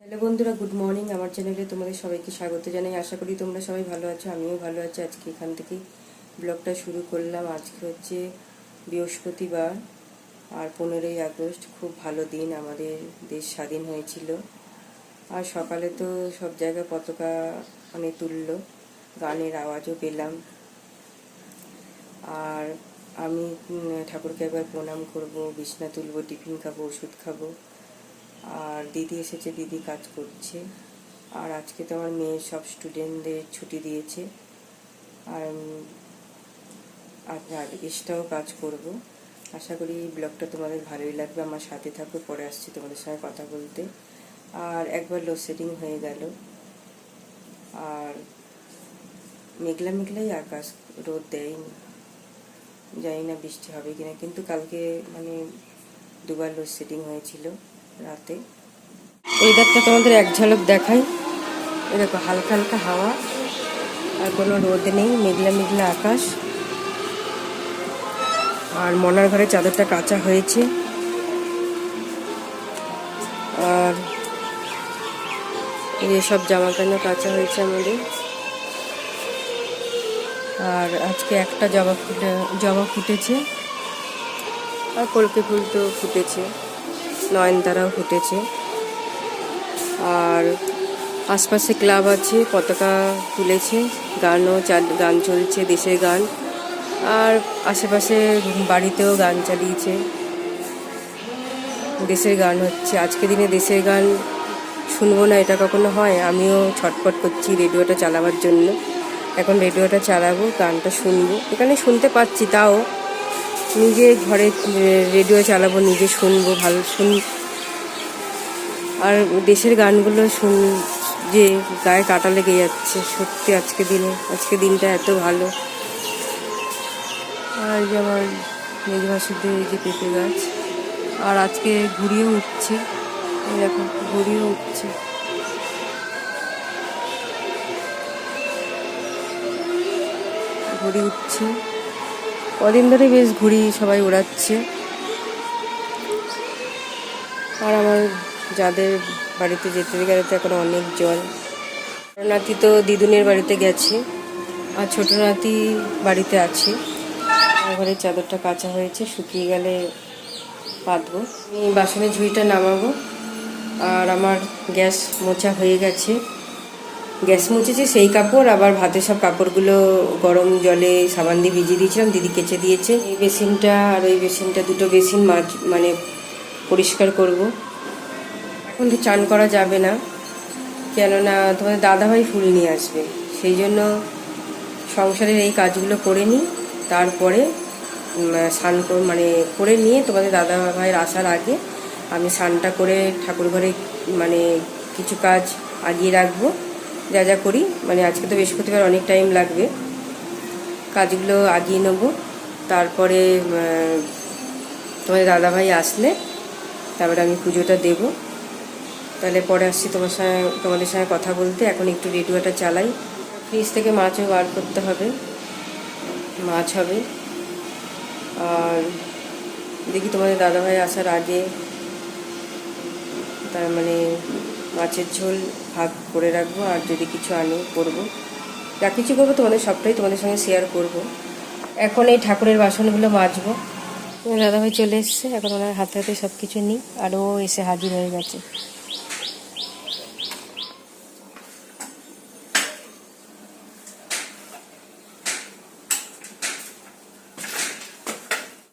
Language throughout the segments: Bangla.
হ্যালো বন্ধুরা, গুড মর্নিং। আমার চ্যানেলে তোমাদের সবাইকে স্বাগত জানাই। আশা করি তোমরা সবাই ভালো আছো, আমিও ভালো আছি। আজকে এখান থেকেই ব্লগটা শুরু করলাম। আজকে হচ্ছে বৃহস্পতিবার আর 15ই আগস্ট। খুব ভালো দিন, আমাদের দেশ স্বাধীন হয়েছিল। আর সকালে তো সব জায়গায় পতাকা তুললো, গানের আওয়াজও পেলাম। আর আমি ঠাকুরকে একবার প্রণাম করব, বিছনা তুলবো, টিফিন খাবো, ওষুধ খাবো। আর দিদি এসেছে, দিদি কাজ করছে। আর আজকে তো আমার মেয়ে সব স্টুডেন্টদের ছুটি দিয়েছে। আর এক্সট্রাও কাজ করব। আশা করি ব্লগটা তোমাদের ভালোই লাগবে। আমার সাথে থাকো, পরে আসছি তোমাদের সঙ্গে কথা বলতে। আর একবার লোডশেডিং হয়ে গেল। আর মেঘলা মেঘলাই আকাশ, রোদ দেয়নি। জানি না বৃষ্টি হবে কিনা, কিন্তু কালকে দুবার লোডশেডিং হয়েছিল রাতে। ওয়েদারটা তোমাদের এক ঝলক দেখাই। দেখো, হালকা হালকা হাওয়া, আর কোনো রোদ নেই, মেঘলা মেঘলা আকাশ। আর মনার ঘরে চাদরটা কাচা হয়েছে। আর এসব জামা প্যান্ট কাচা হয়েছে আমাদের। আর আজকে একটা জবা ফুটেছে, আর কলকে ফুল তো ফুটেছে, নয়নতারাও ফুটেছে। আর আশপাশে ক্লাব আছে, পতাকা তুলেছে, গান চলছে, দেশের গান। আর আশেপাশে বাড়িতেও গান চালিয়েছে, দেশের গান হচ্ছে। আজকে দিনে দেশের গান শুনবো না, এটা কখনো হয়? আমিও ছটফট করছি রেডিওটা চালাবার জন্য। এখন রেডিওটা চালাবো, গানটা শুনবো। এখানে শুনতে পাচ্ছি, তাও নিজে ঘরে রেডিও চালাবো, নিজে শুনবো, ভালো আর দেশের গানগুলো যে গায়ে কাটা লেগে যাচ্ছে সত্যি। আজকে দিনটা এত ভালো। আর যে আমার মেঘভাসুদের এই যে পেঁপে গাছ। আর আজকে ঘুড়িও উঠছে, দেখো ঘুড়িও উঠছে। ঘুড়ি উঠছে, কদিন ধরে বেশ ঘুড়ি সবাই উড়াচ্ছে। আর আমার যাদের বাড়িতে যেতে গেলে তো এখন অনেক জল। বড় নাতি তো দিদুনের বাড়িতে গেছে, আর ছোট নাতি বাড়িতে আছে। ঘরের চাদরটা কাচা হয়েছে, শুকিয়ে গেলে পাতবো। আমি বাসনের ঝুড়িটা নামাবো। আর আমার গ্যাস মোছা হয়ে গেছে, গ্যাস মুছেছি সেই কাপড়। আবার ভাতের সব কাপড়গুলো গরম জলে সাবান দিয়ে ভিজিয়ে দিয়েছিলাম, দিদি কেচে দিয়েছে। এই বেসিনটা আর ওই বেসিনটা, দুটো বেসিন পরিষ্কার করব। এখন তো চান করা যাবে না, কেননা তোমাদের দাদাভাই ফুল নিয়ে আসবে। সেই জন্য সংসারের এই কাজগুলো করে নিই, তারপরে স্নান করে নিয়ে তোমাদের দাদাভাইয়ের আসার আগে আমি স্নানটা করে ঠাকুর ঘরে কিছু কাজ আগিয়ে রাখবো। যা যা করি, আজকে তো বৃহস্পতিবার, অনেক টাইম লাগবে, কাজগুলো আগিয়ে নেব। তারপরে তোমাদের দাদাভাই আসলে তারপরে আমি পুজোটা দেব। তাহলে পরে আসছি তোমাদের সঙ্গে কথা বলতে। এখন একটু রেডিওটা চালাই। ফ্রিজ থেকে মাছও বার করতে হবে, মাছ হবে। আর দেখি তোমাদের দাদাভাই আসার আগে মাছের ঝোল ভাগ করে রাখবো। আর যদি কিছু আনি করবো, যা কিছু করবো সবটাই তোমাদের সঙ্গে শেয়ার করব। এখন এই ঠাকুরের বাসনগুলো মাজবো। দাদাভাই চলে এসছে, এখন ওনার হাতে হাতে সব কিছু নিই। আর ও এসে হাজির হয়ে গেছে।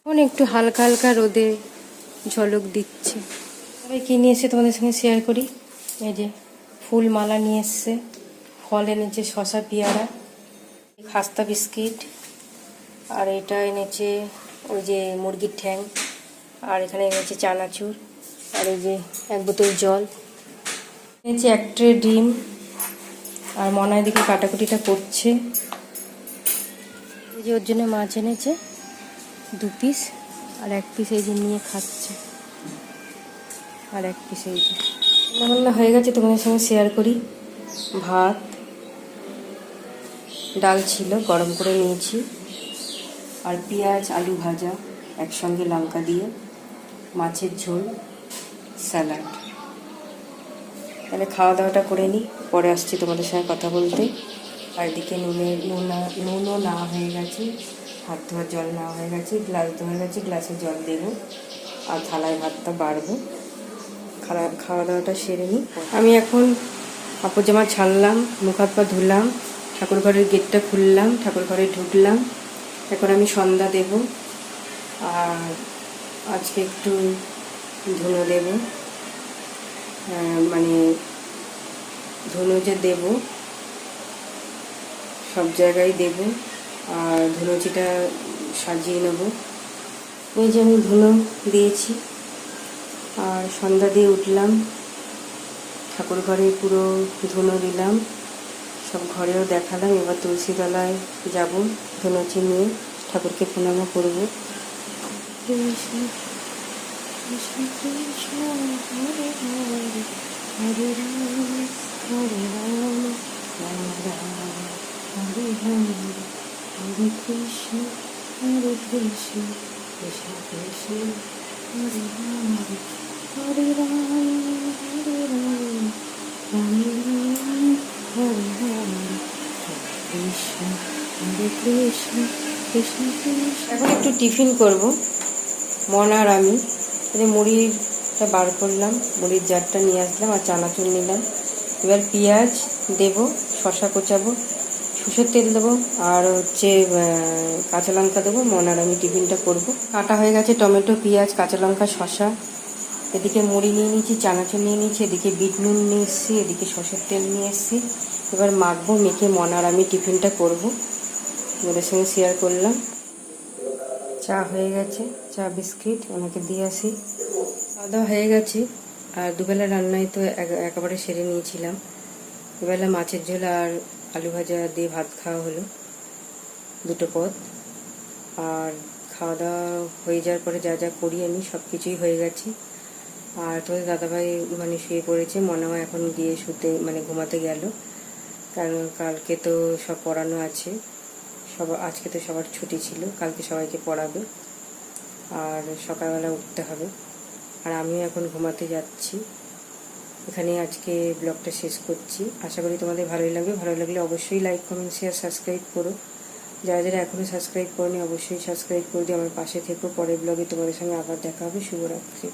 এখন একটু হালকা হালকা রোদে ঝলক দিচ্ছে। সবাই কি নিয়ে এসে তোমাদের সঙ্গে শেয়ার করি। এই যে ফুল মালা নিয়ে এসছে, ফল এনেছে শশা, পেয়ারা, খাস্তা বিস্কিট। আর এটা এনেছে ওই যে মুরগির ঠ্যাং। আর এখানে এনেছে চানাচুর। আর এই যে এক বোতল জল এনেছে, এক ট্রে ডিম। আর মনার দিকে কাটাকুটিটা করছে। এই যে ওর জন্য মাছ এনেছে 2 পিস, আর 1 পিস এই যে নিয়ে খাচ্ছে। আর 1 পিস এই যে রান্না হয়ে গেছে, তোমাদের সঙ্গে শেয়ার করি। ভাত, ডাল ছিল, গরম করে নিয়েছি। আর পেঁয়াজ আলু ভাজা একসঙ্গে, লঙ্কা দিয়ে, মাছের ঝোল, স্যালাড। তাহলে খাওয়া দাওয়াটা করে নিই, পরে আসছি তোমাদের সঙ্গে কথা বলতে। আর এদিকে নুনও নেওয়া হয়ে গেছে, হাত ধোয়ার জল নেওয়া হয়ে গেছে, গ্লাস ধোয়া গেছে, গ্লাসে জল দেবো আর থালায় ভাতটা বাড়বো। খাওয়া দাওয়াটা সেরে নিই। আমি এখন কাপড় জামা ছাড়লাম, মুখ হাত পা ধুলাম, ঠাকুর ঘরের গেটটা খুললাম, ঠাকুর ঘরে ঢুকলাম। এখন আমি সন্ধ্যা দেব, আর আজকে একটু ধুনো দেব, মানে ধুনো যে দেব সব জায়গায় দেব, আর ধুনুচিটা সাজিয়ে নেব। এই যে আমি ধুনো দিয়েছি আর সন্ধ্যা দিয়ে উঠলাম, ঠাকুর ঘরে পুরো ধুনো দিলাম, সব ঘরেও দেখালাম। এবার তুলসী তলায় যাব, ধুনুচি নিয়ে ঠাকুরকে প্রণাম করব। কৃষ্ণ কৃষ্ণ কৃষ্ণ হরে হরে হরে রাম হরে রাম রাম রাম হরে হরে হরে কৃষ্ণ কৃষ্ণ কৃষ্ণ হরে হরে হরে রাম হরে রাম রাম রাম হরে হরে কৃষ্ণ কৃষ্ণ কৃষ্ণ কৃষ্ণ। এখন একটু টিফিন করব মন আর আমি। মুড়িটা বার করলাম, মুড়ির জারটা নিয়ে আসলাম আর চানাচুর নিলাম। এবার পেঁয়াজ দেবো, শসা কোচাবো, সরষের তেল দেবো, আর হচ্ছে কাঁচা লঙ্কা দেবো। মন আর আমি টিফিনটা করব। কাটা হয়ে গেছে টমেটো, পেঁয়াজ, কাঁচা লঙ্কা, শসা। এদিকে মুড়ি নিয়ে নিয়েছি, চানাচুর নিয়ে নিয়েছি, এদিকে বিট নুন নিয়ে এসেছি, এদিকে সরষের তেল নিয়ে এসেছি। এবার মাখবো, মেখে মন আর আমি টিফিনটা করব। ওদের সঙ্গে শেয়ার করলাম। চা হয়ে গেছে, চা বিস্কিট ওনাকে দিয়ে আসি। খাওয়া দাওয়া হয়ে গেছে, আর দুবেলা রান্নায় তো একেবারে সেরে নিয়েছিলাম। দুবেলা মাছের ঝোল আর আলু ভাজা দিয়ে ভাত খাওয়া হলো, দুটো পদ। আর খাওয়া দাওয়া হয়ে যাওয়ার পরে যা যা করি আমি সব কিছুই হয়ে গেছে। আর তোদের দাদাভাই মানে শুয়ে পড়েছে, মনে হয় এখন গিয়ে শুতে মানে ঘুমাতে গেল, কারণ কালকে তো সব পড়ানো আছে। আজকে তো সবার ছুটি ছিল, কালকে সবাইকে পড়াবে আর সকালবেলা উঠতে হবে। আর আমিও এখন ঘুমাতে যাচ্ছি। এখানে আজকে ব্লগটা শেষ করছি। আশা করি তোমাদের ভালোই লাগবে। ভালো লাগলে অবশ্যই লাইক, কমেন্ট, শেয়ার, সাবস্ক্রাইব করো। যারা যারা এখনও সাবস্ক্রাইব করোনি অবশ্যই সাবস্ক্রাইব করে দিয়ে আমার পাশে থেকো। পরের ব্লগে তোমাদের সঙ্গে আবার দেখা হবে। শুভরাত্রি।